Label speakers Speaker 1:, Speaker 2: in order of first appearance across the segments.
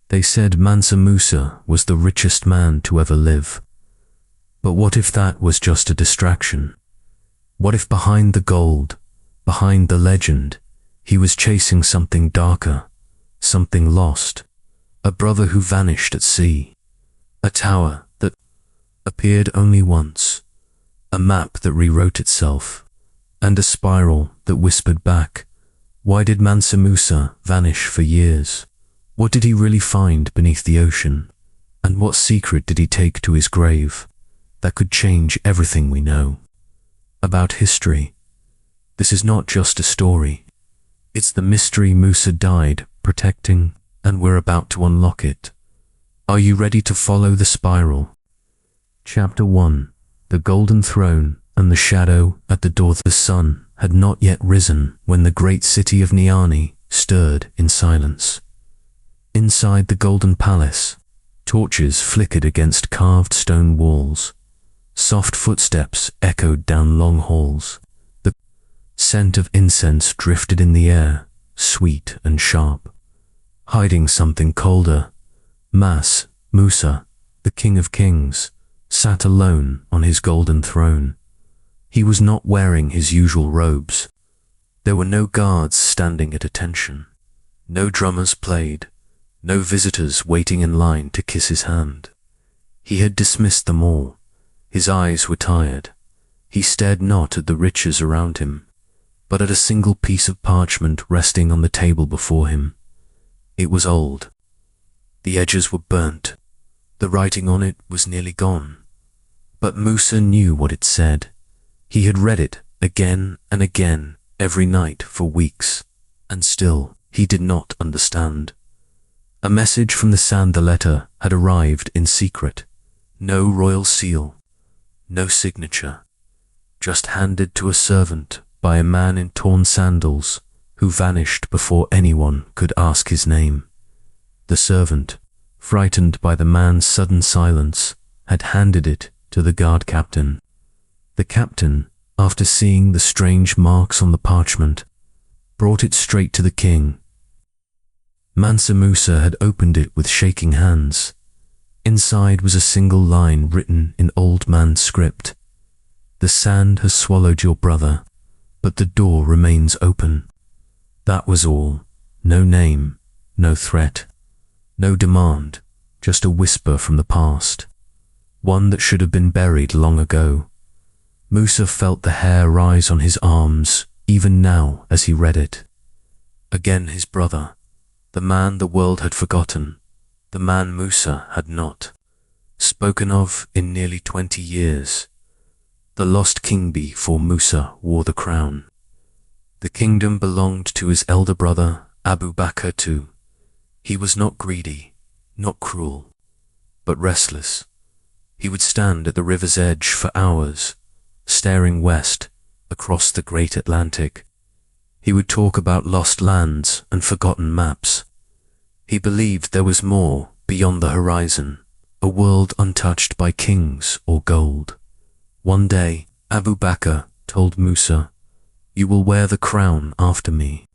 Speaker 1: They said Mansa Musa was the richest man to ever live. But what if that was just a distraction? What if behind the gold, behind the legend, he was chasing something darker, something lost, a brother who vanished at sea, a tower that appeared only once, a map that rewrote itself, and a spiral that whispered back, why did Mansa Musa vanish for years? What did he really find beneath the ocean? And what secret did he take to his grave that could change everything we know about history? This is not just a story. It's the mystery Musa died protecting, and we're about to unlock it. Are you ready to follow the spiral? Chapter 1. The Golden Throne and the Shadow at the Door. The sun had not yet risen when the great city of Niani stirred in silence. Inside the Golden Palace, torches flickered against carved stone walls. Soft footsteps echoed down long halls. The scent of incense drifted in the air, sweet and sharp. Hiding something colder, Mansa Musa, the King of Kings, sat alone on his golden throne. He was not wearing his usual robes. There were no guards standing at attention. No drummers played. No visitors waiting in line to kiss his hand. He had dismissed them all. His eyes were tired. He stared not at the riches around him, but at a single piece of parchment resting on the table before him. It was old. The edges were burnt. The writing on it was nearly gone. But Musa knew what it said. He had read it again and again, every night for weeks, and still he did not understand. A message from the sand. The letter had arrived in secret. No royal seal, no signature, just handed to a servant by a man in torn sandals who vanished before anyone could ask his name. The servant, frightened by the man's sudden silence, had handed it to the guard captain. The captain, after seeing the strange marks on the parchment, brought it straight to the king. Mansa Musa had opened it with shaking hands. Inside was a single line written in old man script. The sand has swallowed your brother, but the door remains open. That was all. No name, no threat, no demand, just a whisper from the past. One that should have been buried long ago. Musa felt the hair rise on his arms, even now as he read it. Again his brother. The man the world had forgotten, the man Musa had not spoken of in nearly 20 years. The lost king before Musa wore the crown. The kingdom belonged to his elder brother, Abu Bakr too. He was not greedy, not cruel, but restless. He would stand at the river's edge for hours, staring west across the great Atlantic. He would talk about lost lands and forgotten maps. He believed there was more beyond the horizon, a world untouched by kings or gold. One day, Abu Bakr told Musa, "You will wear the crown after me.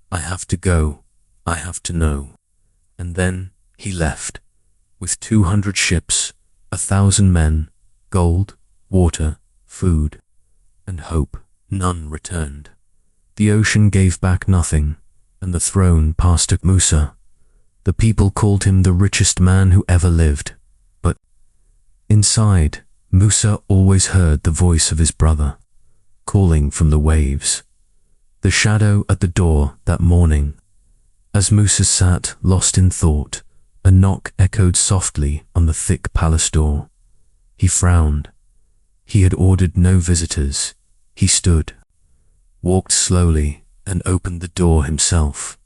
Speaker 1: I have to go, I have to know." And then he left, with 200 ships, 1,000 men, gold, water, food, and hope. None returned. The ocean gave back nothing, and the throne passed to Musa. The people called him the richest man who ever lived. But inside, Musa always heard the voice of his brother, calling from the waves. The shadow at the door that morning. As Musa sat, lost in thought, a knock echoed softly on the thick palace door. He frowned. He had ordered no visitors. He stood, walked slowly, and opened the door himself.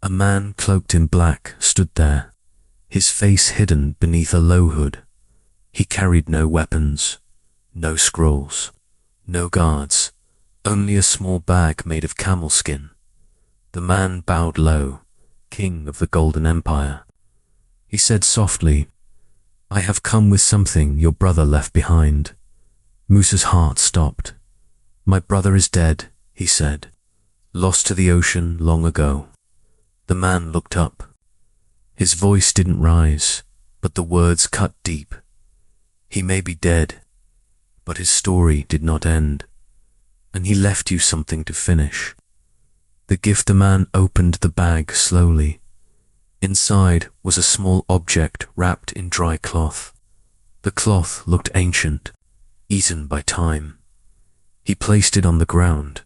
Speaker 1: A man cloaked in black stood there, his face hidden beneath a low hood. He carried no weapons, no scrolls, no guards, only a small bag made of camel skin. The man bowed low, king of the Golden Empire. He said softly, "I have come with something your brother left behind." Musa's heart stopped. "My brother is dead," he said, "lost to the ocean long ago." The man looked up. His voice didn't rise, but the words cut deep. He may be dead, but his story did not end, and he left you something to finish. The gifter man opened the bag slowly. Inside was a small object wrapped in dry cloth. The cloth looked ancient, eaten by time. He placed it on the ground.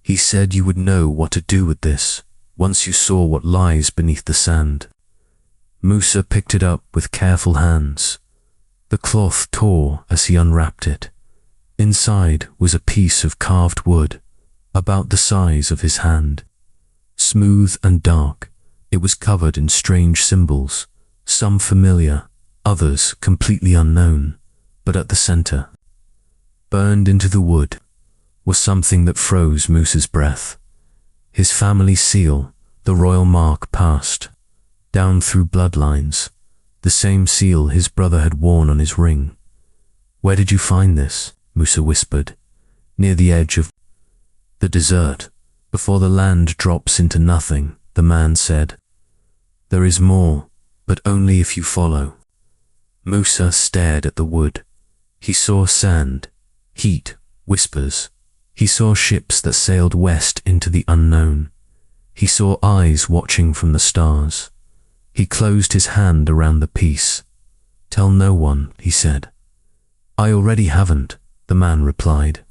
Speaker 1: He said you would know what to do with this once you saw what lies beneath the sand. Musa picked it up with careful hands. The cloth tore as he unwrapped it. Inside was a piece of carved wood, about the size of his hand. Smooth and dark, it was covered in strange symbols, some familiar, others completely unknown, but at the center, burned into the wood, was something that froze Musa's breath. His family seal, the royal mark passed, down through bloodlines, the same seal his brother had worn on his ring. "Where did you find this?" Musa whispered. "Near the edge of the desert, before the land drops into nothing," the man said. "There is more, but only if you follow." Musa stared at the wood. He saw sand, heat, whispers. He saw ships that sailed west into the unknown. He saw eyes watching from the stars. He closed his hand around the piece. "Tell no one," he said. "I already haven't," the man replied,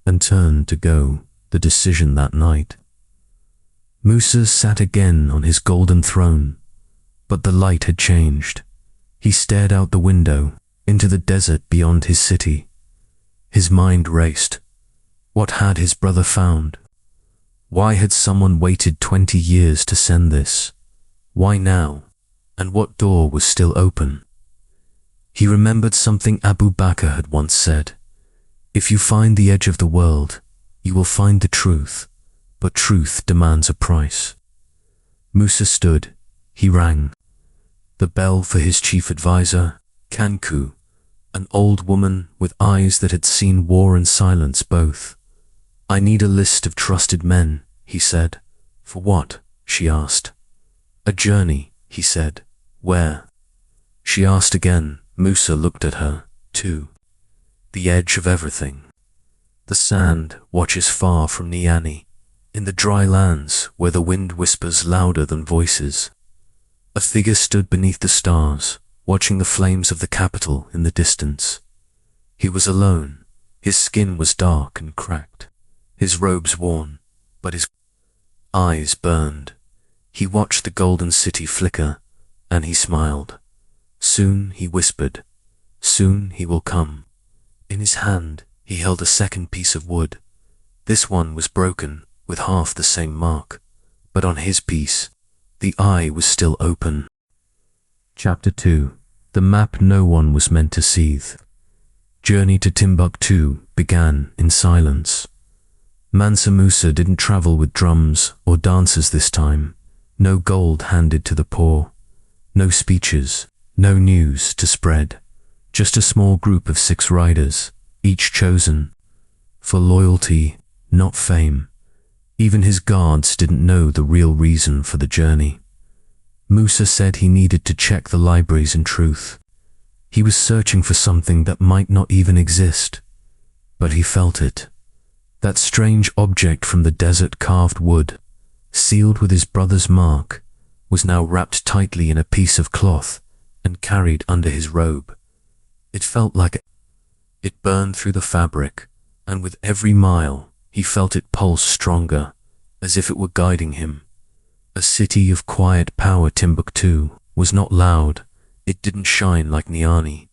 Speaker 1: and turned to go, the decision that night. Musa sat again on his golden throne, but the light had changed. He stared out the window, into the desert beyond his city. His mind raced. What had his brother found? Why had someone waited 20 years to send this? Why now? And what door was still open? He remembered something Abu Bakr had once said. "If you find the edge of the world, you will find the truth, but truth demands a price." Musa stood. He rang. The bell for his chief advisor, Kanku, an old woman with eyes that had seen war and silence both. "I need a list of trusted men," he said. "For what?" she asked. "A journey," he said. "Where?" She asked again. Musa looked at her, too. "The edge of everything. The sand watches far from Niani, in the dry lands where the wind whispers louder than voices." A figure stood beneath the stars, watching the flames of the capital in the distance. He was alone. His skin was dark and cracked, his robes worn, but his eyes burned. He watched the golden city flicker, and he smiled. "Soon," he whispered, "soon he will come." In his hand, he held a second piece of wood. This one was broken, with half the same mark, but on his piece, the eye was still open. Chapter 2. The map no one was meant to seethe. Journey to Timbuktu began in silence. Mansa Musa didn't travel with drums or dancers this time. No gold handed to the poor. No speeches, no news to spread. Just a small group of 6 riders, each chosen for loyalty, not fame. Even his guards didn't know the real reason for the journey. Musa said he needed to check the libraries in truth. He was searching for something that might not even exist, but he felt it. That strange object from the desert carved wood, sealed with his brother's mark, was now wrapped tightly in a piece of cloth and carried under his robe. It felt like it burned through the fabric, and with every mile he felt it pulse stronger, as if it were guiding him. A city of quiet power. Timbuktu was not loud. It didn't shine like Niani,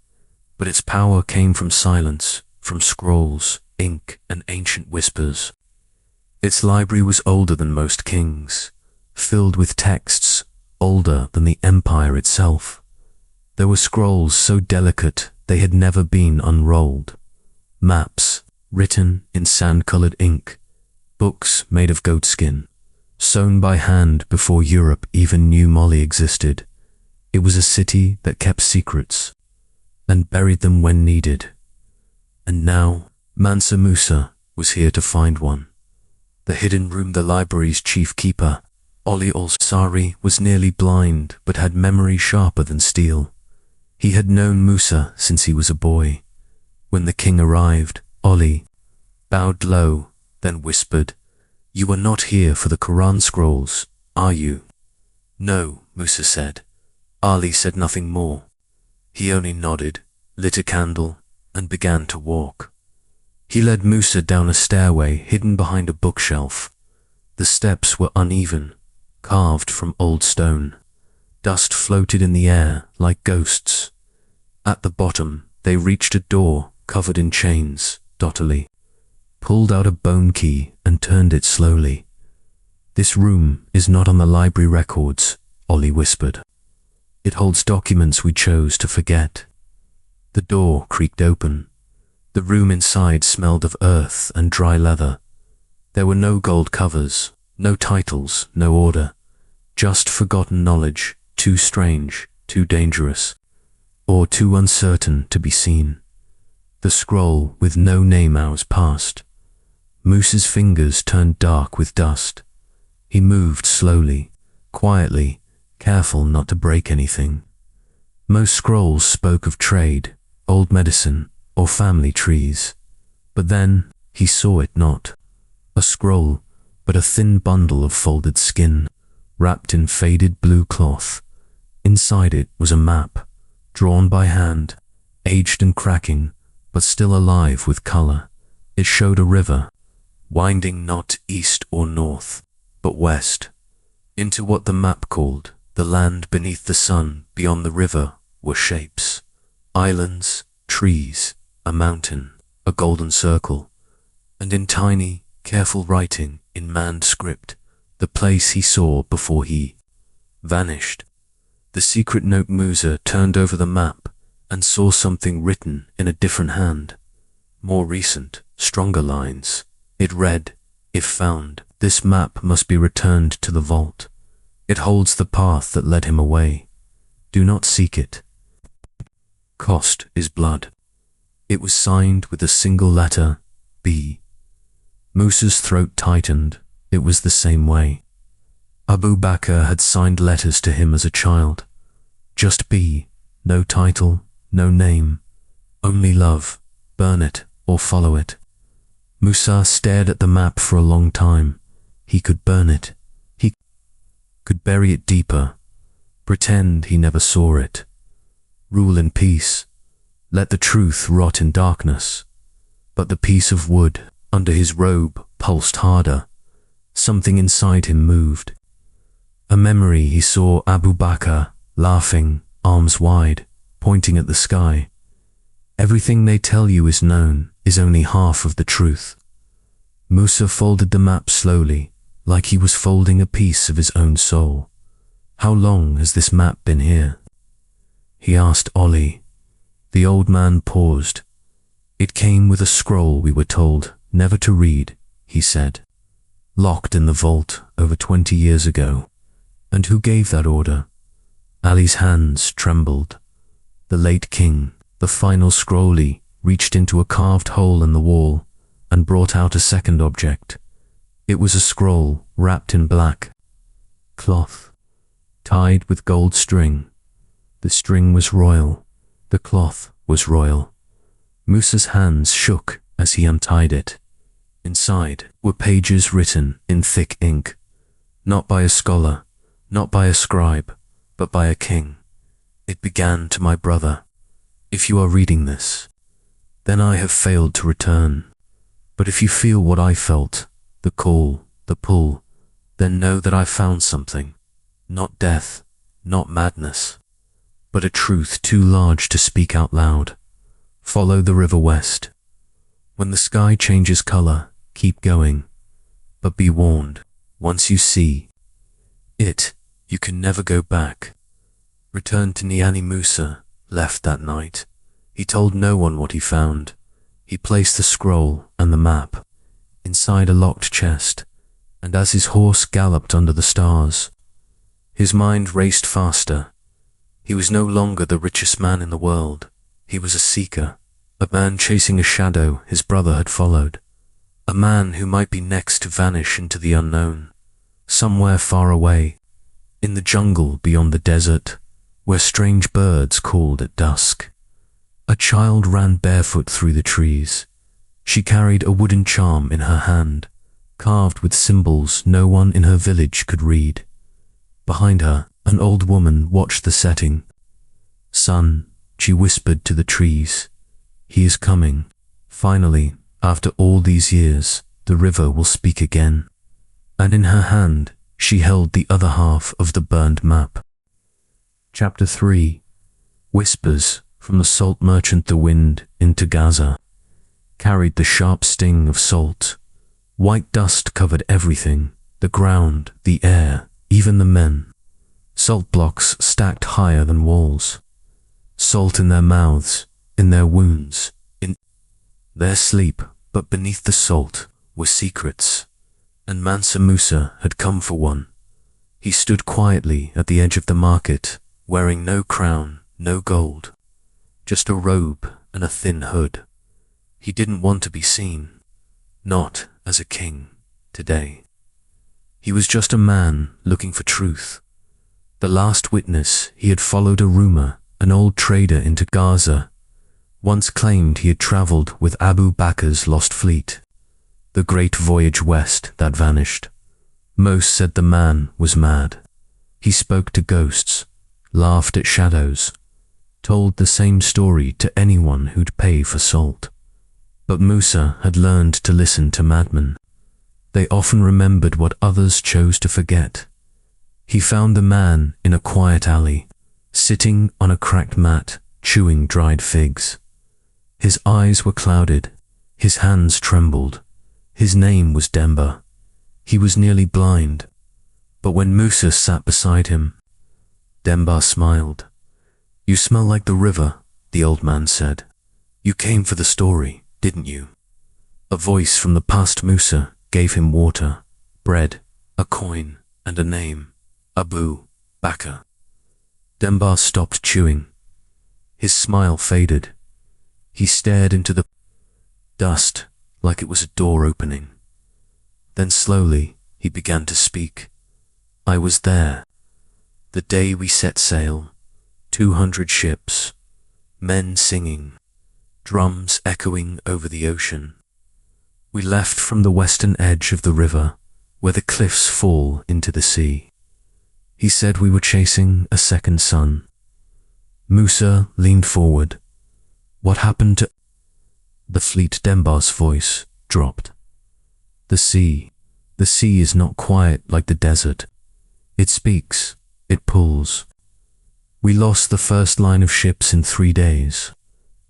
Speaker 1: but its power came from silence, from scrolls, ink, and ancient whispers. Its library was older than most kings, filled with texts older than the empire itself. There were scrolls so delicate they had never been unrolled, maps written in sand-colored ink, books made of goatskin, sewn by hand before Europe even knew Mali existed. It was a city that kept secrets and buried them when needed. And now Mansa Musa was here to find one. The hidden room, the library's chief keeper, Ali al-Sari was nearly blind but had memory sharper than steel. He had known Musa since he was a boy. When the king arrived, Ali bowed low, then whispered, "You are not here for the Quran scrolls, are you?" "No," Musa said. Ali said nothing more. He only nodded, lit a candle, and began to walk. He led Musa down a stairway hidden behind a bookshelf. The steps were uneven, carved from old stone. Dust floated in the air like ghosts. At the bottom, they reached a door covered in chains. Ali pulled out a bone key and turned it slowly. "This room is not on the library records," Ali whispered. "It holds documents we chose to forget." The door creaked open. The room inside smelled of earth and dry leather. There were no gold covers, no titles, no order, just forgotten knowledge, too strange, too dangerous, or too uncertain to be seen. The scroll with no name hours passed. Musa's fingers turned dark with dust. He moved slowly, quietly, careful not to break anything. Most scrolls spoke of trade, old medicine, or family trees. But then he saw it not. A scroll, but a thin bundle of folded skin, wrapped in faded blue cloth. Inside it was a map, drawn by hand, aged and cracking, but still alive with color. It showed a river, winding not east or north, but west, into what the map called the land beneath the sun. Beyond the river were shapes, islands, trees, a mountain, a golden circle, and in tiny, careful writing in manned script, the place he saw before he vanished. The secret note. Musa turned over the map and saw something written in a different hand. More recent, stronger lines. It read, "If found, this map must be returned to the vault. It holds the path that led him away. Do not seek it. Cost is blood." It was signed with a single letter, B. Musa's throat tightened. It was the same way Abu Bakr had signed letters to him as a child. Just B, no title, no name, only love. Burn it or follow it. Musa stared at the map for a long time. He could burn it. He could bury it deeper. Pretend he never saw it. Rule in peace. Let the truth rot in darkness. But the piece of wood under his robe pulsed harder. Something inside him moved. A memory. He saw Abu Bakr laughing, arms wide, pointing at the sky. Everything they tell you is known is only half of the truth. Musa folded the map slowly, like he was folding a piece of his own soul. "How long has this map been here?" he asked Ali. The old man paused. "It came with a scroll we were told never to read," he said. "Locked in the vault over 20 years ago. And who gave that order?" Ali's hands trembled. The late king. The final scroll. He reached into a carved hole in the wall and brought out a second object. It was a scroll wrapped in black cloth, tied with gold string. The string was royal. The cloth was royal. Musa's hands shook as he untied it. Inside were pages written in thick ink, not by a scholar, not by a scribe, but by a king. It began, "To my brother, if you are reading this, then I have failed to return. But if you feel what I felt, the call, the pull, then know that I found something. Not death, not madness, but a truth too large to speak out loud. Follow the river west. When the sky changes color, keep going. But be warned, once you see it, you can never go back." Returned to Niani. Musa left that night. He told no one what he found. He placed the scroll and the map inside a locked chest, and as his horse galloped under the stars, his mind raced faster. He was no longer the richest man in the world. He was a seeker, a man chasing a shadow his brother had followed, a man who might be next to vanish into the unknown. somewhere far away, in the jungle beyond the desert, where strange birds called at dusk. A child ran barefoot through the trees. She carried a wooden charm in her hand, carved with symbols no one in her village could read. Behind her, an old woman watched the setting. "Son," she whispered to the trees, "he is coming. Finally, after all these years, the river will speak again." And in her hand, she held the other half of the burned map. Chapter 3. Whispers from the salt merchant. The wind into Gaza carried the sharp sting of salt. White dust covered everything, the ground, the air, even the men. Salt blocks stacked higher than walls. Salt in their mouths, in their wounds, in their sleep, but beneath the salt were secrets. And Mansa Musa had come for one. He stood quietly at the edge of the market, wearing no crown, no gold, just a robe and a thin hood. He didn't want to be seen, not as a king today. He was just a man looking for truth. The last witness. He had followed a rumor. An old trader into Gaza once claimed he had traveled with Abu Bakr's lost fleet, the great voyage west that vanished. Most said the man was mad. He spoke to ghosts, laughed at shadows, told the same story to anyone who'd pay for salt. But Musa had learned to listen to madmen. They often remembered what others chose to forget. He found the man in a quiet alley, sitting on a cracked mat, chewing dried figs. His eyes were clouded, his hands trembled. His name was Demba. He was nearly blind. But when Musa sat beside him, Demba smiled. "You smell like the river," the old man said. "You came for the story, didn't you?" A voice from the past. Musa gave him water, bread, a coin, and a name: Abu Bakr. Demba stopped chewing. His smile faded. He stared into the dust like it was a door opening. Then slowly he began to speak. "I was there. The day we set sail, 200 ships, men singing, drums echoing over the ocean. We left from the western edge of the river, where the cliffs fall into the sea. He said we were chasing a second sun." Musa leaned forward. "What happened to the fleet?" Demba's voice dropped. The sea is not quiet like the desert. It speaks, it pulls. We lost the first line of ships in 3 days.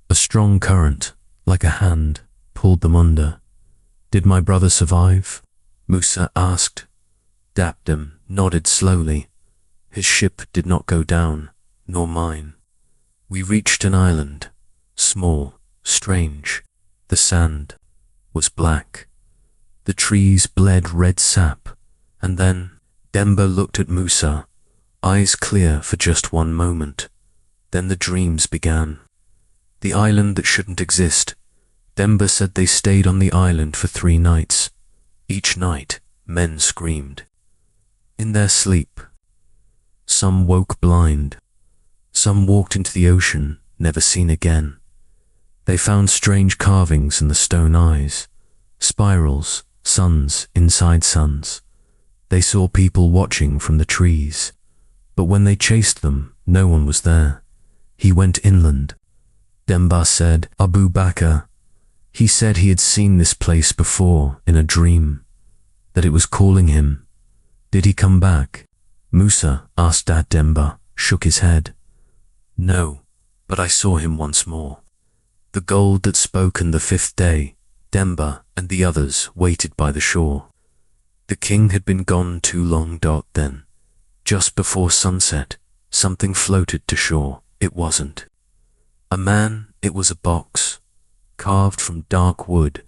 Speaker 1: A strong current, like a hand, pulled them under. "Did my brother survive?" Musa asked. Dabdem nodded slowly. "His ship did not go down, nor mine. We reached an island, small, strange. The sand was black. The trees bled red sap, and then Demba looked at Musa, eyes clear for just one moment. Then the dreams began. The island that shouldn't exist. Demba said they stayed on the island for 3 nights. Each night, men screamed. In their sleep, some woke blind. Some walked into the ocean, never seen again. They found strange carvings in the stone eyes, spirals, suns inside suns. They saw people watching from the trees. But when they chased them, no one was there. He went inland. Demba said, "Abu Bakr." He said he had seen this place before in a dream, that it was calling him. "Did he come back?" Musa asked Dad. Demba shook his head. "No, but I saw him once more." The gold that spoke on the 5th day, Demba and the others waited by the shore. The king had been gone too long. Then, just before sunset, something floated to shore. It wasn't a man, it was a box, carved from dark wood,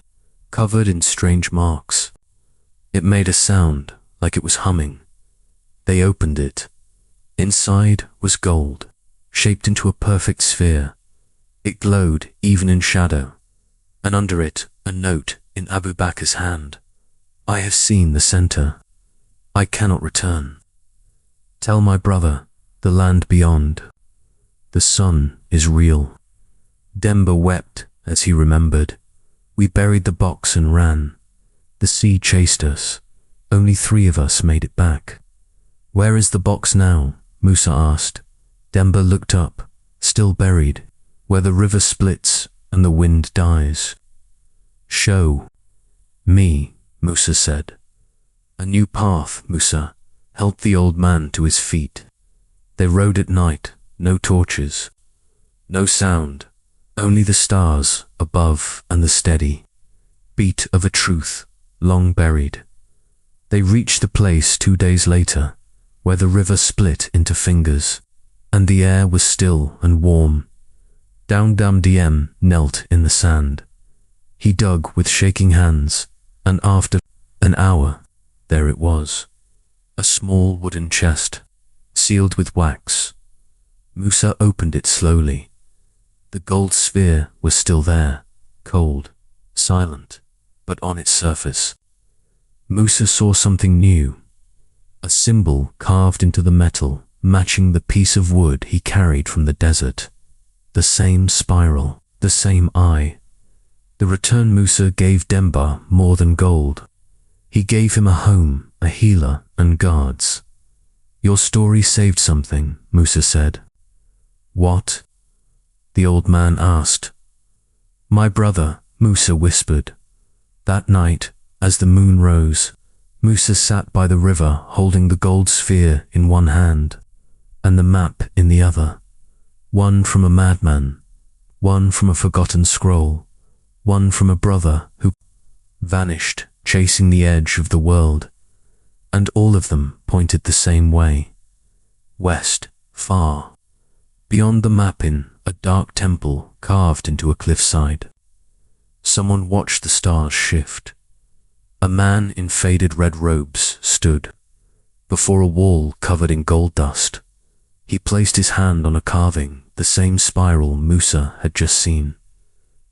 Speaker 1: covered in strange marks. It made a sound like it was humming. They opened it. Inside was gold, shaped into a perfect sphere. It glowed even in shadow, and under it a note in Abu Bakr's hand. "I have seen the center." I cannot return. Tell my brother, the land beyond. The sun is real. Demba wept as he remembered. We buried the box and ran. The sea chased us. Only 3 of us made it back. Where is the box now? Musa asked. Demba looked up, still buried, where the river splits and the wind dies. Show me, Musa said. A new path, Musa, helped the old man to his feet. They rode at night, no torches, no sound, only the stars above and the steady beat of a truth long buried. They reached the place 2 days later, where the river split into fingers, and the air was still and warm. Down Diem knelt in the sand. He dug with shaking hands, and after an hour, there it was, a small wooden chest, sealed with wax. Musa opened it slowly. The gold sphere was still there, cold, silent, but on its surface, Musa saw something new, a symbol carved into the metal, matching the piece of wood he carried from the desert. The same spiral, the same eye. The return Musa gave Demba more than gold. He gave him a home, a healer, and guards. Your story saved something, Musa said. What? The old man asked. My brother, Musa whispered. That night, as the moon rose, Musa sat by the river holding the gold sphere in one hand, and the map in the other. One from a madman, one from a forgotten scroll, one from a brother who vanished, chasing the edge of the world, and all of them pointed the same way. West, far. Beyond the map in a dark temple carved into a cliffside. Someone watched the stars shift. A man in faded red robes stood before a wall covered in gold dust. He placed his hand on a carving, the same spiral Musa had just seen.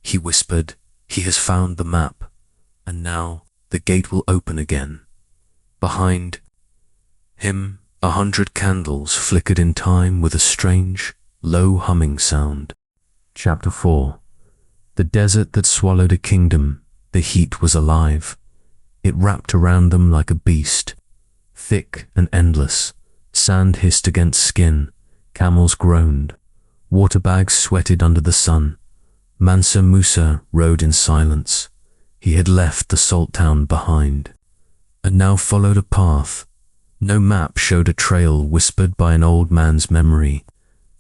Speaker 1: He whispered, he has found the map, and now the gate will open again. Behind him, 100 candles flickered in time with a strange, low humming sound. Chapter 4. The desert that swallowed a kingdom, the heat was alive. It wrapped around them like a beast, thick and endless. Sand hissed against skin, camels groaned, water bags sweated under the sun. Mansa Musa rode in silence. He had left the salt town behind, and now followed a path. No map showed a trail whispered by an old man's memory,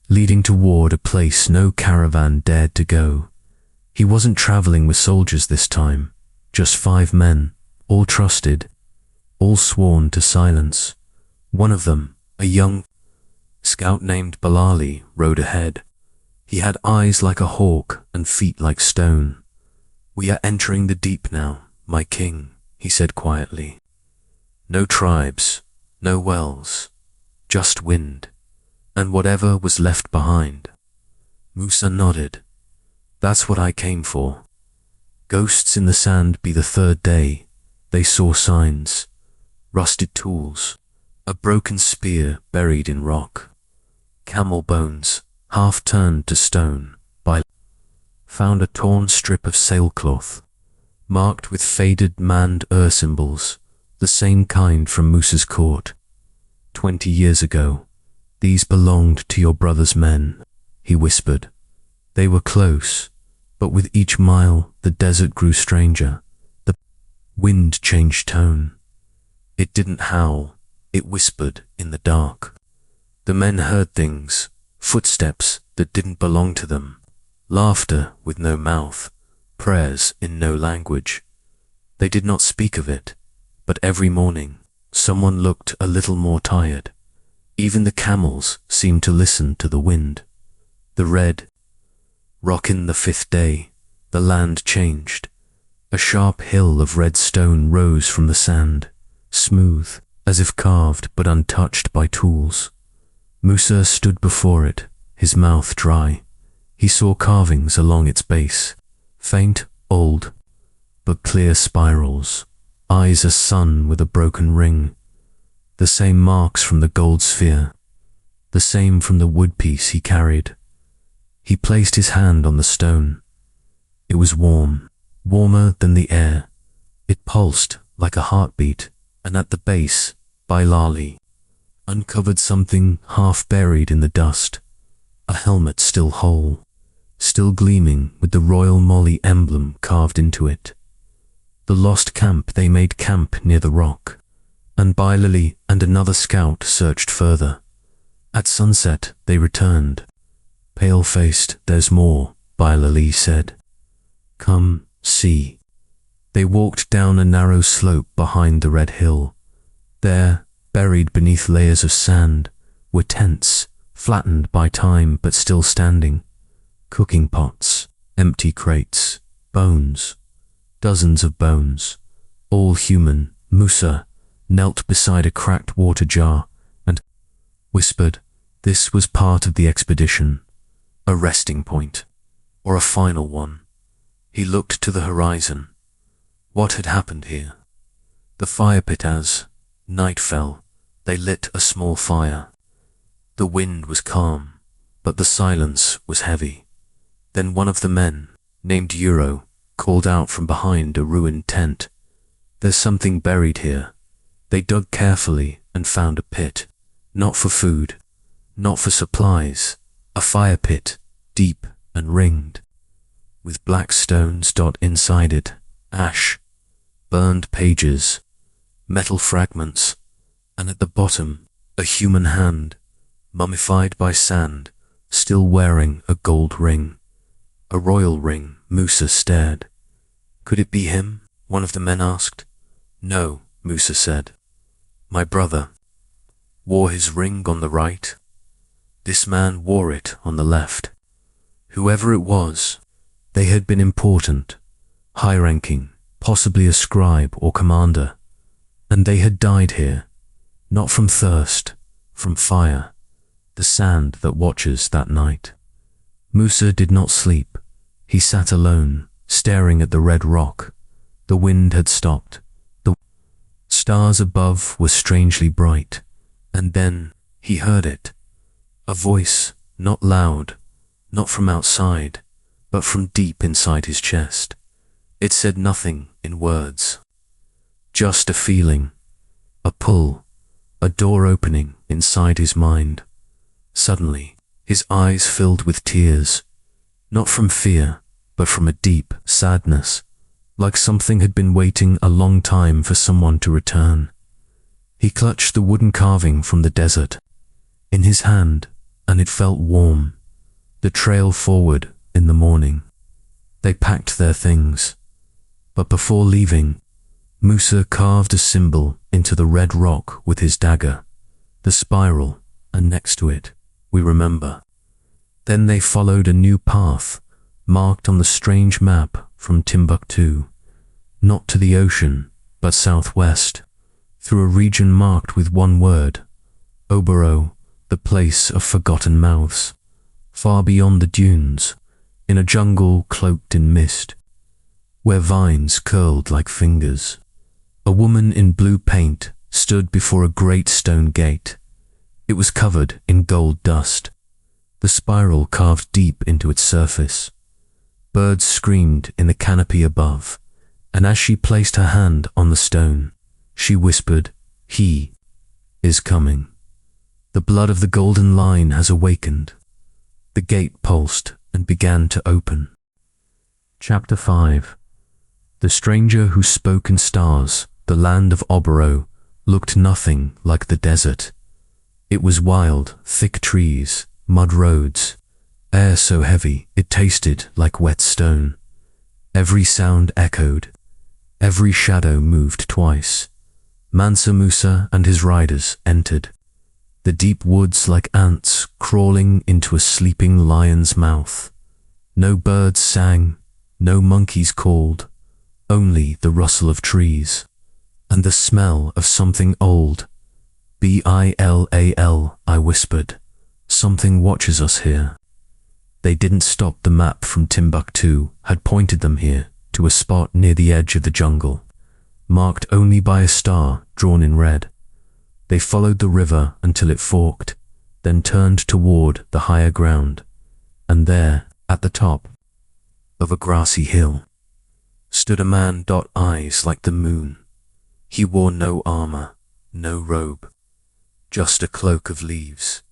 Speaker 1: leading toward a place no caravan dared to go. He wasn't traveling with soldiers this time, just 5 men, all trusted, all sworn to silence. One of them, a young scout named Balali, rode ahead. He had eyes like a hawk and feet like stone. We are entering the deep now, my king, he said quietly. No tribes, no wells, just wind, and whatever was left behind. Musa nodded. That's what I came for. Ghosts in the sand be the 3rd day. They saw signs, rusted tools, a broken spear buried in rock, camel bones half turned to stone. Found a torn strip of sailcloth, marked with faded manned symbols, the same kind from Musa's court. 20 years ago, these belonged to your brother's men, he whispered. They were close, but with each mile the desert grew stranger. The wind changed tone. It didn't howl, it whispered in the dark. The men heard things, footsteps that didn't belong to them. Laughter with no mouth, prayers in no language. They did not speak of it, but every morning someone looked a little more tired. Even the camels seemed to listen to the wind. The red rockin' the 5th day, the land changed. A sharp hill of red stone rose from the sand, smooth, as if carved but untouched by tools. Musa stood before it, his mouth dry. He saw carvings along its base, faint, old, but clear spirals, eyes a sun with a broken ring. the same marks from the gold sphere, the same from the wood piece he carried. He placed his hand on the stone. It was warm, warmer than the air. It pulsed like a heartbeat, and at the base, Bailali uncovered something half buried in the dust, a helmet still whole, still gleaming with the Royal Mali emblem carved into it. The lost camp. They made camp near the rock, and Bailali and another scout searched further. At sunset they returned. Pale-faced, "There's more," Bailali said. "Come, see." They walked down a narrow slope behind the red hill. There, buried beneath layers of sand, were tents, flattened by time but still standing. Cooking pots, empty crates, bones, dozens of bones, all human. Musa knelt beside a cracked water jar and whispered this was part of the expedition, a resting point, or a final one. He looked to the horizon. What had happened here? The fire pit. As night fell, they lit a small fire. The wind was calm, but the silence was heavy. Then one of the men, named Euro, called out from behind a ruined tent. "There's something buried here." They dug carefully and found a pit, not for food, not for supplies, a fire pit, deep and ringed, with black stones inside it, ash, burned pages, metal fragments, and at the bottom, a human hand, mummified by sand, still wearing a gold ring. A royal ring. Musa stared. "Could it be him?" one of the men asked. "No," Musa said. "My brother wore his ring on the right. This man wore it on the left. Whoever it was, they had been important, high-ranking, possibly a scribe or commander, and they had died here, not from thirst, from fire, the sand that watches that night." Musa did not sleep. He sat alone, staring at the red rock. The wind had stopped. The stars above were strangely bright, and then he heard it. A voice, not loud, not from outside, but from deep inside his chest. It said nothing in words, just a feeling, a pull, a door opening inside his mind. Suddenly, his eyes filled with tears, not from fear, but from a deep sadness, like something had been waiting a long time for someone to return. He clutched the wooden carving from the desert in his hand, and it felt warm, the trail forward in the morning. They packed their things, but before leaving, Musa carved a symbol into the red rock with his dagger, the spiral, and next to it, "We remember." Then they followed a new path, marked on the strange map from Timbuktu, not to the ocean, but southwest, through a region marked with one word, Oboro, the place of forgotten mouths, far beyond the dunes, in a jungle cloaked in mist, where vines curled like fingers. A woman in blue paint stood before a great stone gate. It was covered in gold dust, the spiral carved deep into its surface. Birds screamed in the canopy above, and as she placed her hand on the stone, she whispered, "He is coming. The blood of the golden line has awakened." The gate pulsed and began to open. Chapter 5. The stranger who spoke in stars, the land of Oboro, looked nothing like the desert. It was wild, thick trees, mud roads, air so heavy it tasted like wet stone. Every sound echoed, every shadow moved twice. Mansa Musa and his riders entered, the deep woods like ants crawling into a sleeping lion's mouth. No birds sang, no monkeys called, only the rustle of trees, and the smell of something old. "Bilal," I whispered. "Something watches us here." They didn't stop. The map from Timbuktu had pointed them here, to a spot near the edge of the jungle, marked only by a star drawn in red. They followed the river until it forked, then turned toward the higher ground, and there, at the top of a grassy hill, stood a man, eyes like the moon. He wore no armor, no robe, just a cloak of leaves.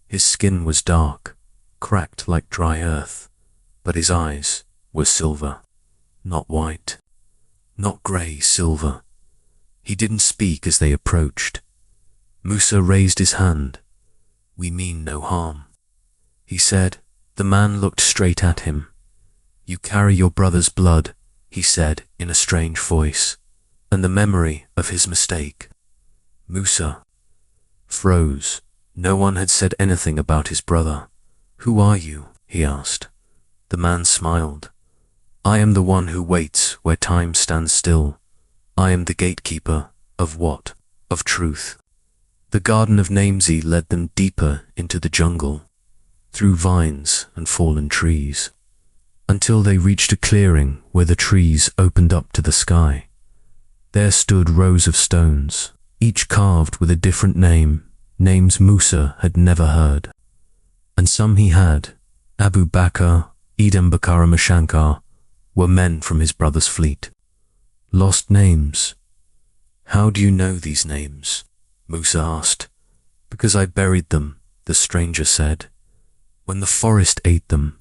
Speaker 1: His skin was dark, cracked like dry earth, but his eyes were silver, not white, not grey, silver. He didn't speak as they approached. Musa raised his hand. "We mean no harm," he said. The man looked straight at him. "You carry your brother's blood," he said in a strange voice, and the memory of his mistake. Musa froze. No one had said anything about his brother. "Who are you?" he asked. The man smiled. "I am the one who waits where time stands still. I am the gatekeeper of what? Of truth." The garden of Namesy led them deeper into the jungle, through vines and fallen trees, until they reached a clearing where the trees opened up to the sky. There stood rows of stones, each carved with a different name, names Musa had never heard. And some he had. Abu Bakr, Edom Bakaramashankar, were men from his brother's fleet. Lost names. "How do you know these names?" Musa asked. "Because I buried them," the stranger said, "when the forest ate them.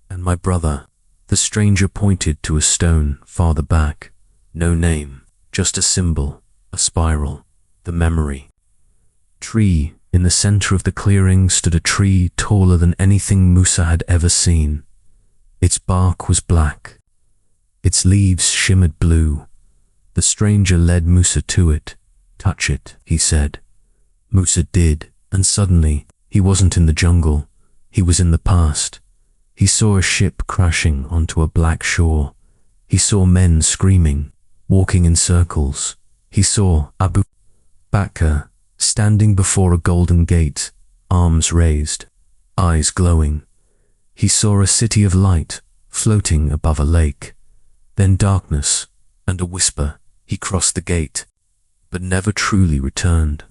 Speaker 1: And my brother," the stranger pointed to a stone farther back. No name, just a symbol, a spiral, the memory. Tree. In the center of the clearing stood a tree taller than anything Musa had ever seen. Its bark was black. Its leaves shimmered blue. The stranger led Musa to it. "Touch it," he said. Musa did, and suddenly, he wasn't in the jungle. He was in the past. He saw a ship crashing onto a black shore. He saw men screaming, walking in circles. He saw Abu Bakr standing before a golden gate, arms raised, eyes glowing. He saw a city of light floating above a lake, then darkness and a whisper. He crossed the gate, but never truly returned.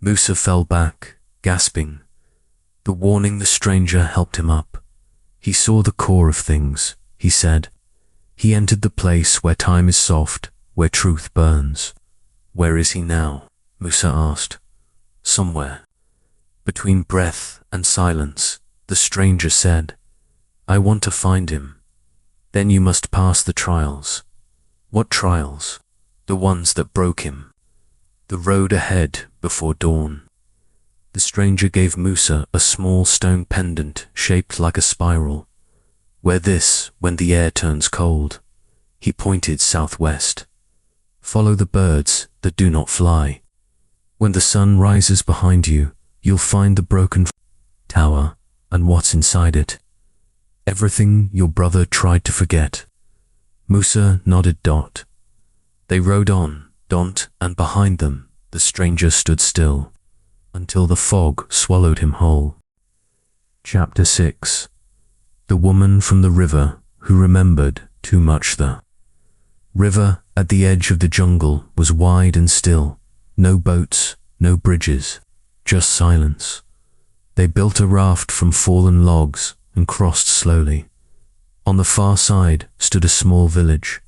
Speaker 1: Musa fell back, gasping. The warning the stranger helped him up. He saw the core of things, he said. He entered the place where time is soft, where truth burns. "Where is he now?" Musa asked. "Somewhere. Between breath and silence," the stranger said. "I want to find him. Then you must pass the trials." "What trials?" "The ones that broke him. The road ahead before dawn." The stranger gave Musa a small stone pendant shaped like a spiral. "Wear this when the air turns cold." He pointed southwest. "Follow the birds that do not fly. When the sun rises behind you, you'll find the broken tower and what's inside it. Everything your brother tried to forget." Musa nodded. They rode on, and behind them, the stranger stood still, until the fog swallowed him whole. Chapter 6. The woman from the river who remembered too much. The river at the edge of the jungle was wide and still. No boats, no bridges, just silence. They built a raft from fallen logs and crossed slowly. On the far side stood a small village.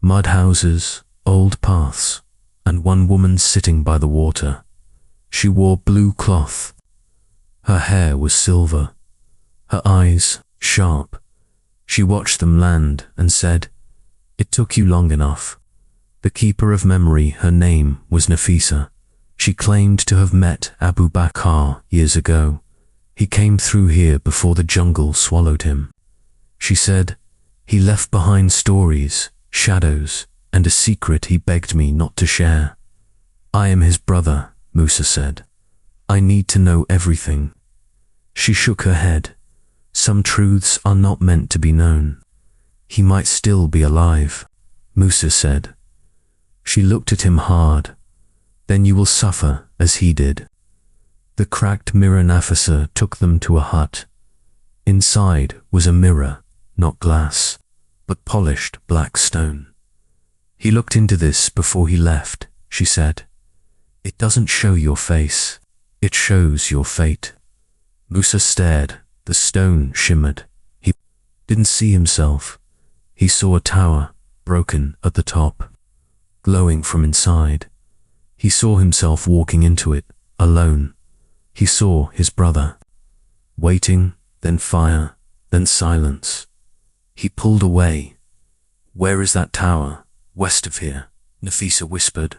Speaker 1: Mud houses, old paths, and one woman sitting by the water. She wore blue cloth. Her hair was silver. Her eyes sharp. She watched them land and said, "It took you long enough." The keeper of memory, her name was Nafisa. She claimed to have met Abu Bakr years ago. He came through here before the jungle swallowed him. She said, "He left behind stories, shadows, and a secret he begged me not to share." "I am his brother," Musa said. "I need to know everything." She shook her head. "Some truths are not meant to be known. He might still be alive," Musa said. She looked at him hard. "Then you will suffer as he did." The cracked mirror Nafisa took them to a hut. Inside was a mirror, not glass, but polished black stone. "He looked into this before he left," she said. It doesn't show your face, it shows your fate. Musa stared, the stone shimmered. He didn't see himself. He saw a tower, broken at the top, glowing from inside. He saw himself walking into it, alone. He saw his brother, waiting, then fire, then silence. He pulled away. "Where is that tower? West of here," Nafisa whispered.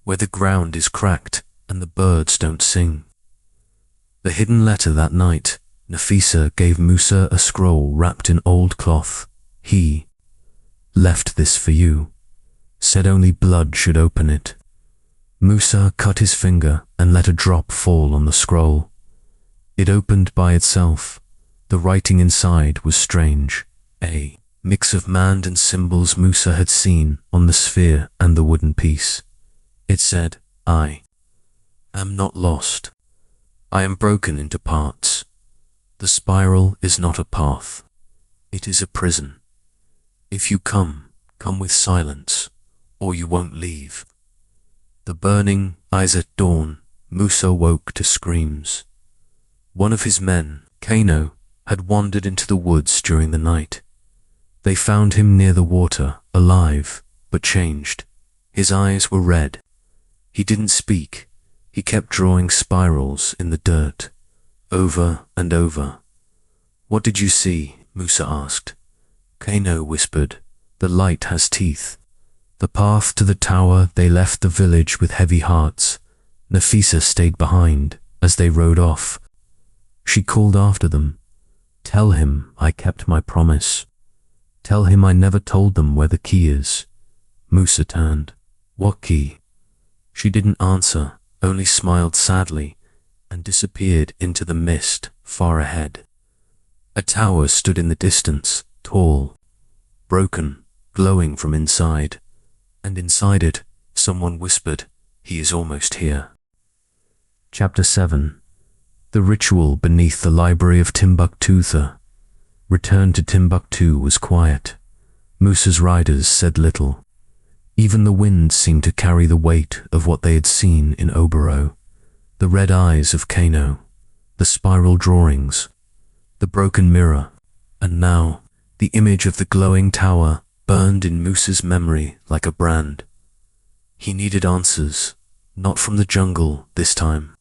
Speaker 1: "Where the ground is cracked and the birds don't sing." The hidden letter that night, Nafisa gave Musa a scroll wrapped in old cloth. "He left this for you. Said only blood should open it." Musa cut his finger and let a drop fall on the scroll. It opened by itself. The writing inside was strange. A mix of mand and symbols Musa had seen on the sphere and the wooden piece. It said, "I am not lost. I am broken into parts. The spiral is not a path. It is a prison. If you come, come with silence, or you won't leave." The burning eyes at dawn, Musa woke to screams. One of his men, Kano, had wandered into the woods during the night. They found him near the water, alive, but changed. His eyes were red. He didn't speak. He kept drawing spirals in the dirt, over and over. "What did you see?" Musa asked. Kano whispered, "The light has teeth." The path to the tower, they left the village with heavy hearts. Nafisa stayed behind as they rode off. She called after them, "Tell him I kept my promise. Tell him I never told them where the key is." Musa turned. "What key?" She didn't answer, only smiled sadly and disappeared into the mist far ahead. A tower stood in the distance, tall, broken, glowing from inside. And inside it, someone whispered, "He is almost here." Chapter 7. The ritual beneath the library of Timbuktu. Return to Timbuktu was quiet. Musa's riders said little. Even the wind seemed to carry the weight of what they had seen in Oboro. The red eyes of Kano, the spiral drawings, the broken mirror, and now the image of the glowing tower burned in Musa's memory like a brand. He needed answers, not from the jungle this time,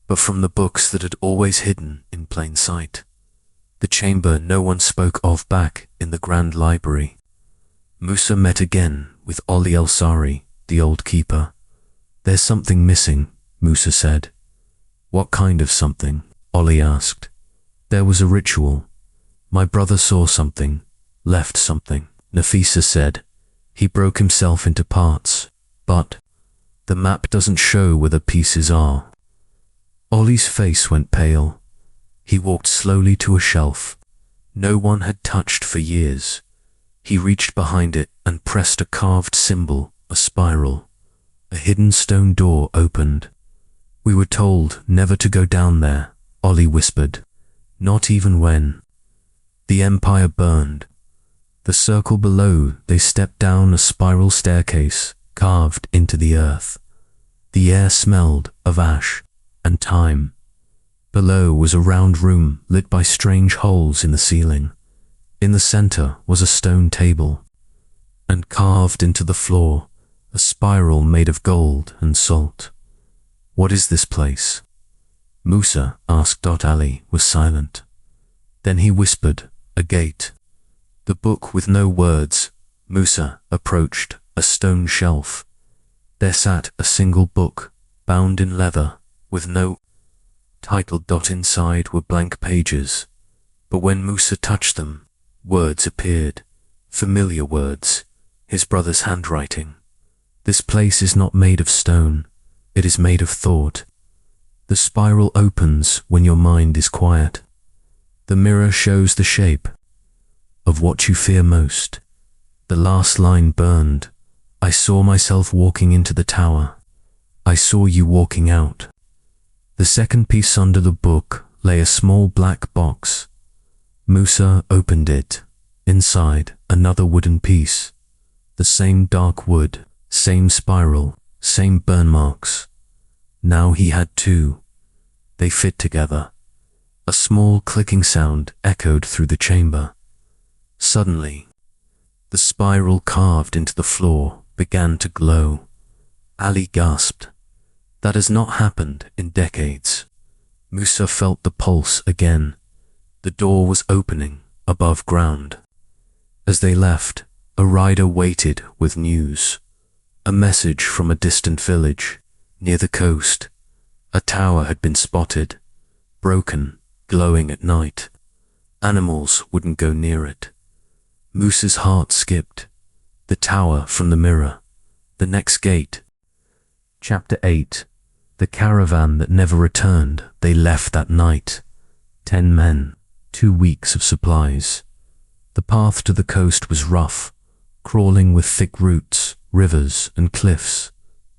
Speaker 1: but from the books that had always hidden in plain sight. The chamber no one spoke of back in the grand library. Musa met again with Oli El-Sari, the old keeper. "There's something missing," Musa said. "What kind of something?" Oli asked. "There was a ritual. My brother saw something, left something," Nafisa said. "He broke himself into parts, but the map doesn't show where the pieces are." Oli's face went pale. He walked slowly to a shelf no one had touched for years. He reached behind it and pressed a carved symbol, a spiral. A hidden stone door opened. "We were told never to go down there," Oli whispered. "Not even when the empire burned." The circle below, they stepped down a spiral staircase carved into the earth. The air smelled of ash and time. Below was a round room lit by strange holes in the ceiling. In the center was a stone table, and carved into the floor, a spiral made of gold and salt. "What is this place?" Musa asked. Ali was silent. Then he whispered, "A gate." The book with no words. Musa approached a stone shelf. There sat a single book, bound in leather, with no title. Inside were blank pages, but when Musa touched them, words appeared, familiar words, his brother's handwriting. "This place is not made of stone, it is made of thought. The spiral opens when your mind is quiet. The mirror shows the shape of what you fear most." The last line burned. "I saw myself walking into the tower. I saw you walking out." The second piece under the book lay a small black box. Musa opened it. Inside, another wooden piece. The same dark wood, same spiral, same burn marks. Now he had two. They fit together. A small clicking sound echoed through the chamber. Suddenly, the spiral carved into the floor began to glow. Ali gasped. That has not happened in decades. Musa felt the pulse again. The door was opening above ground. As they left, a rider waited with news. A message from a distant village, near the coast. A tower had been spotted, broken, glowing at night. Animals wouldn't go near it. Musa's heart skipped. The tower from the mirror. The next gate. Chapter 8. The caravan that never returned. They left that night. 10 men, 2 weeks of supplies. The path to the coast was rough, crawling with thick roots, rivers and cliffs.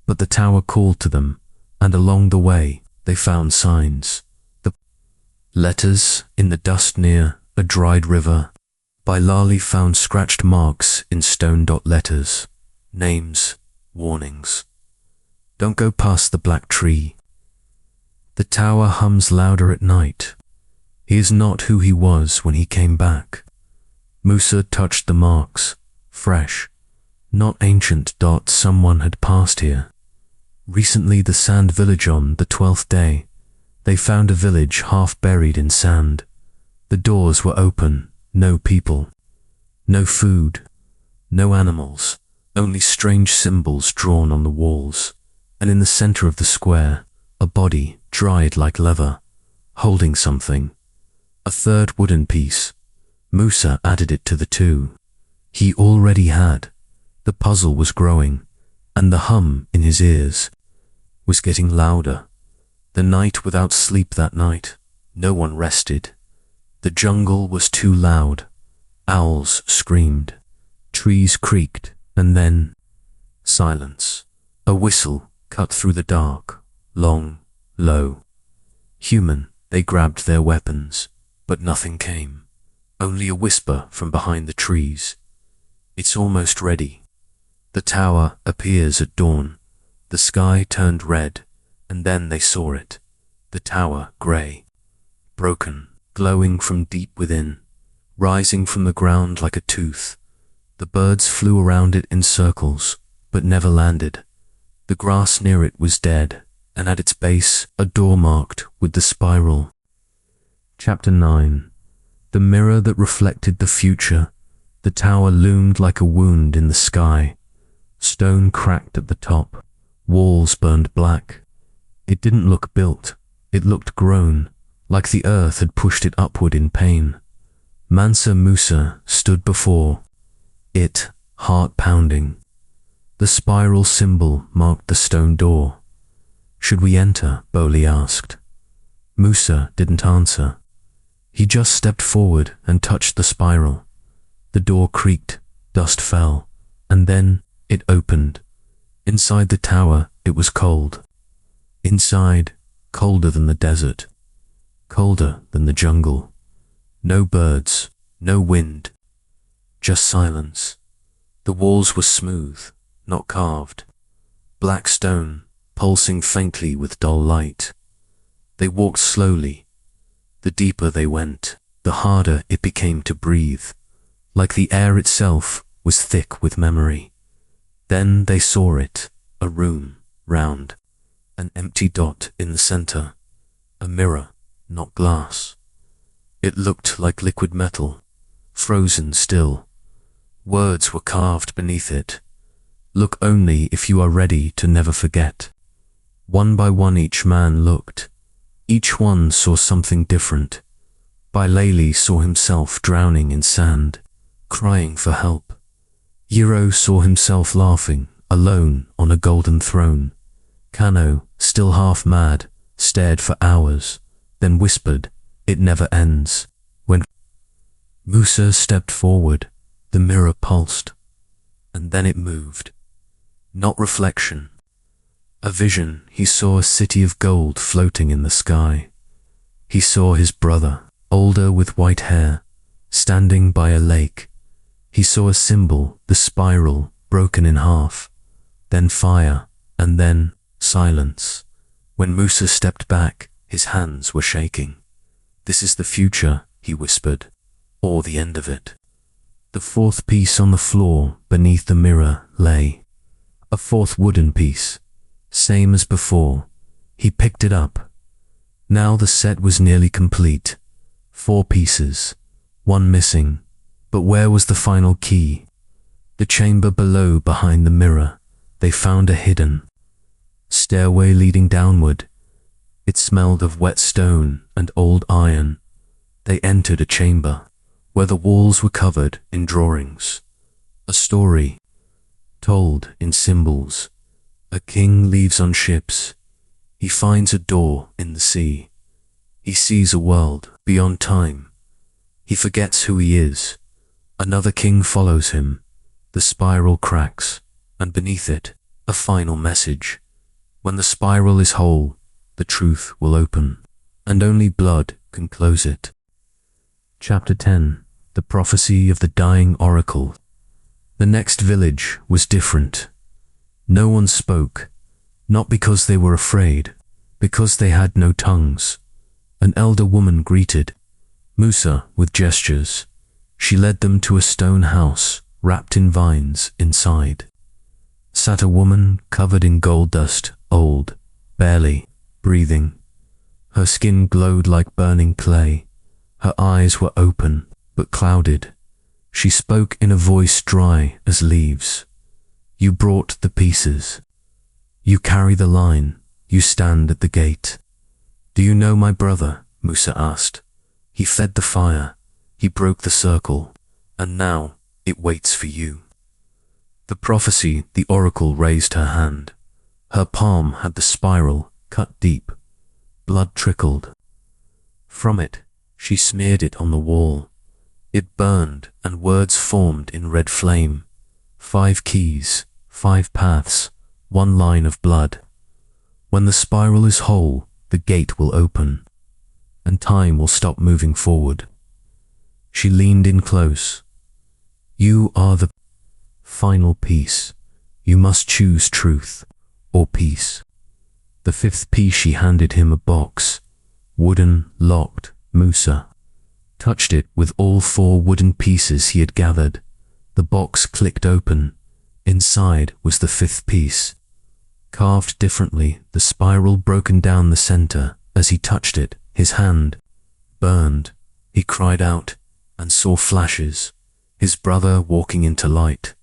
Speaker 1: But the tower called to them, and along the way they found signs. The letters in the dust near a dried river. Bilali found scratched marks in stone dot letters. Names, warnings. Don't go past the black tree. The tower hums louder at night. He is not who he was when he came back. Musa touched the marks, fresh, not ancient dots someone had passed here. Recently the sand village on the 12th day. They found a village half buried in sand. The doors were open, no people, no food, no animals, only strange symbols drawn on the walls. And in the center of the square, a body dried like leather, holding something. A third wooden piece. Musa added it to the two. He already had. The puzzle was growing, and the hum in his ears was getting louder. The night without sleep that night. No one rested. The jungle was too loud. Owls screamed. Trees creaked, and then silence. A whistle cut through the dark, long, low. Human, they grabbed their weapons, but nothing came. Only a whisper from behind the trees. It's almost ready. The tower appears at dawn. The sky turned red, and then they saw it. The tower grey, broken, glowing from deep within, rising from the ground like a tooth. The birds flew around it in circles, but never landed. The grass near it was dead, and at its base a door marked with the spiral. Chapter 9. The mirror that reflected the future. The tower loomed like a wound in the sky. Stone cracked at the top. Walls burned black. It didn't look built. It looked grown, like the earth had pushed it upward in pain. Mansa Musa stood before it, heart pounding. The spiral symbol marked the stone door. Should we enter? Boli asked. Musa didn't answer. He just stepped forward and touched the spiral. The door creaked, dust fell, and then it opened. Inside the tower, it was cold. Inside, colder than the desert, colder than the jungle. No birds, no wind, just silence. The walls were smooth, not carved. Black stone, pulsing faintly with dull light. They walked slowly. The deeper they went, the harder it became to breathe, like the air itself was thick with memory. Then they saw it, a room, round, an empty dot in the center, a mirror, not glass. It looked like liquid metal, frozen still. Words were carved beneath it. Look only if you are ready to never forget. One by one each man looked. Each one saw something different. Bilali saw himself drowning in sand, crying for help. Yiro saw himself laughing, alone on a golden throne. Kano, still half mad, stared for hours, then whispered, "It never ends." When Musa stepped forward, the mirror pulsed, and then it moved. Not reflection. A vision. He saw a city of gold floating in the sky. He saw his brother, older with white hair, standing by a lake. He saw a symbol, the spiral, broken in half, then fire, and then silence. When Musa stepped back, his hands were shaking. "This is the future," he whispered, "or the end of it." The fourth piece on the floor beneath the mirror lay. A fourth wooden piece, same as before. He picked it up. Now the set was nearly complete. 4 pieces, 1 missing. But where was the final key? The chamber below, behind the mirror, they found a hidden stairway leading downward. It smelled of wet stone and old iron. They entered a chamber where the walls were covered in drawings. A story told in symbols. A king leaves on ships. He finds a door in the sea. He sees a world beyond time. He forgets who he is. Another king follows him. The spiral cracks, and beneath it, a final message. When the spiral is whole, the truth will open, and only blood can close it. Chapter 10. The Prophecy of the Dying Oracle. The next village was different. No one spoke, not because they were afraid, because they had no tongues. An elder woman greeted Musa with gestures. She led them to a stone house wrapped in vines. Inside sat a woman covered in gold dust, old, barely breathing. Her skin glowed like burning clay. Her eyes were open but clouded. She spoke in a voice dry as leaves. "You brought the pieces. You carry the line. You stand at the gate." "Do you know my brother?" Musa asked. "He fed the fire. He broke the circle. And now it waits for you." The prophecy, the oracle raised her hand. Her palm had the spiral cut deep. Blood trickled. From it, she smeared it on the wall. It burned, and words formed in red flame. 5 keys, 5 paths, 1 line of blood. When the spiral is whole, the gate will open, and time will stop moving forward. She leaned in close. "You are the final piece. You must choose truth or peace." The 5th piece, she handed him a box, wooden, locked. Musa touched it with all 4 wooden pieces he had gathered. The box clicked open. Inside was the 5th piece. Carved differently, the spiral broken down the center. As he touched it, his hand burned. He cried out and saw flashes. His brother walking into light.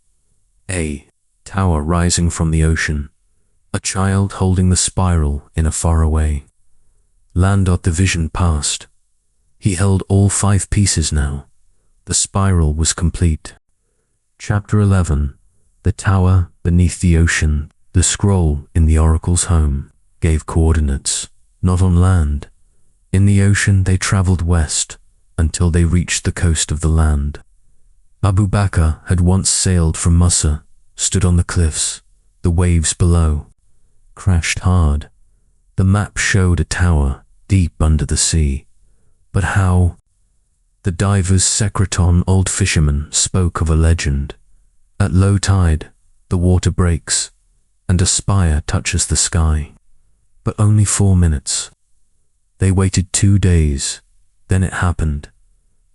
Speaker 1: A tower rising from the ocean. A child holding the spiral in a faraway land. The vision passed. He held all 5 pieces now. The spiral was complete. Chapter 11. The tower beneath the ocean. The scroll in the oracle's home gave coordinates, not on land. In the ocean they traveled west until they reached the coast of the land. Abu Bakr had once sailed from Musa, stood on the cliffs. The waves below crashed hard. The map showed a tower deep under the sea. But how? The diver's secreton, old fisherman, spoke of a legend. At low tide, the water breaks, and a spire touches the sky. But only 4 minutes. They waited 2 days. Then it happened.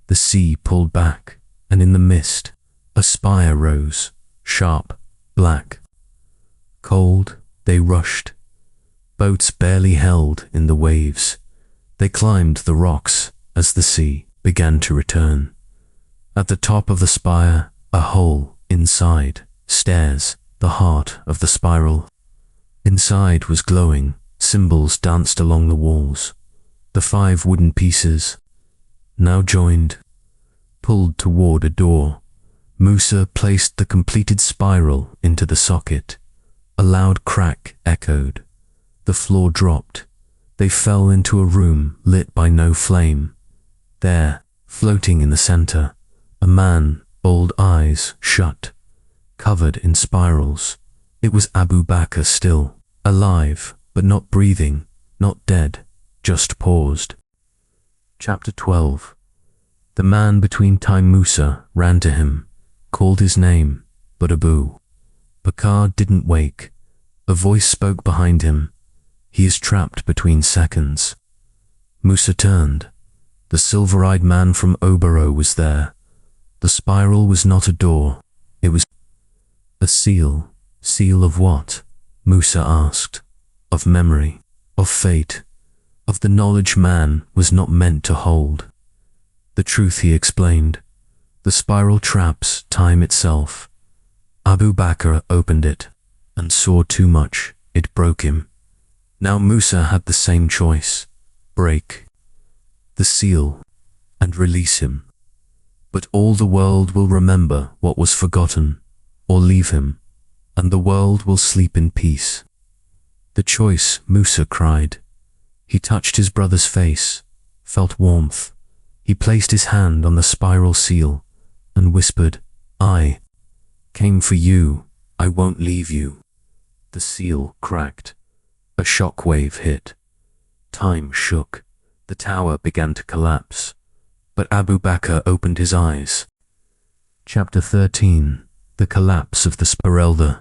Speaker 1: The sea pulled back, and in the mist, a spire rose, sharp, black. Cold, they rushed. Boats barely held in the waves. They climbed the rocks as the sea began to return. At the top of the spire, a hole inside, stairs, the heart of the spiral. Inside was glowing, symbols danced along the walls. The 5 wooden pieces, now joined, pulled toward a door. Musa placed the completed spiral into the socket. A loud crack echoed. The floor dropped. They fell into a room lit by no flame. There, floating in the center, a man, old eyes shut, covered in spirals. It was Abu Bakr, still alive, but not breathing, not dead, just paused. Chapter 12. The man between time. Musa ran to him, called his name, but Abu Bakr didn't wake. A voice spoke behind him. He is trapped between seconds. Musa turned. The silver-eyed man from Obero was there. The spiral was not a door. It was a seal. Seal of what? Musa asked. Of memory, of fate, of the knowledge man was not meant to hold. The truth, he explained. The spiral traps time itself. Abu Bakr opened it and saw too much. It broke him. Now Musa had the same choice. Break the seal and release him. But all the world will remember what was forgotten, or leave him, and the world will sleep in peace. The choice, Musa cried. He touched his brother's face, felt warmth. He placed his hand on the spiral seal and whispered, I came for you. I won't leave you. The seal cracked. A shock wave hit. Time shook. The tower began to collapse. But Abu Bakr opened his eyes. Chapter 13. The collapse of the spiral. The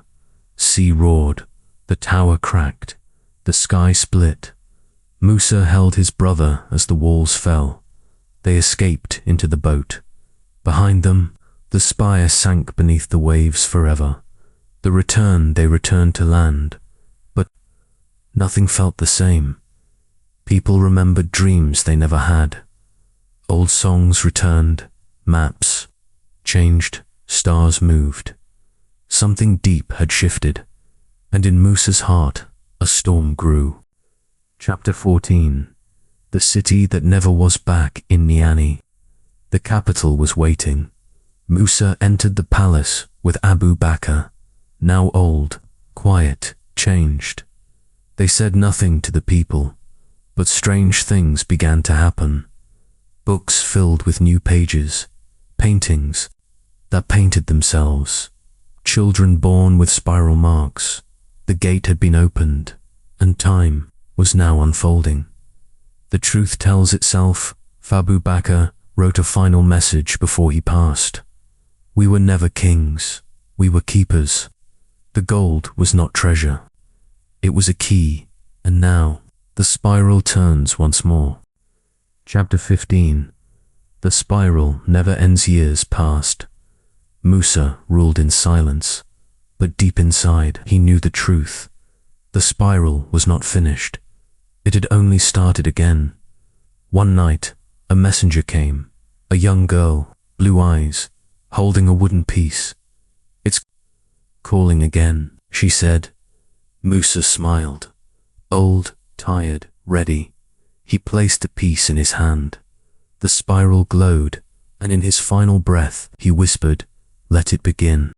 Speaker 1: sea roared. The tower cracked. The sky split. Musa held his brother as the walls fell. They escaped into the boat. Behind them, the spire sank beneath the waves forever. They returned to land. But nothing felt the same. People remembered dreams they never had. Old songs returned, maps changed, stars moved. Something deep had shifted, and in Musa's heart a storm grew. Chapter 14. The city that never was back in Niani. The capital was waiting. Musa entered the palace with Abu Bakr, now old, quiet, changed. They said nothing to the people, but strange things began to happen. Books filled with new pages, paintings that painted themselves, children born with spiral marks. The gate had been opened, and time was now unfolding. The truth tells itself. Abu Bakr wrote a final message before he passed. We were never kings, we were keepers. The gold was not treasure. It was a key, and now the spiral turns once more. Chapter 15. The spiral never ends. Years passed. Musa ruled in silence, but deep inside he knew the truth. The spiral was not finished. It had only started again. One night, a messenger came, a young girl, blue eyes, holding a wooden piece. It's calling again, she said. Musa smiled. Old, tired, ready. He placed the piece in his hand. The spiral glowed, and in his final breath he whispered, let it begin.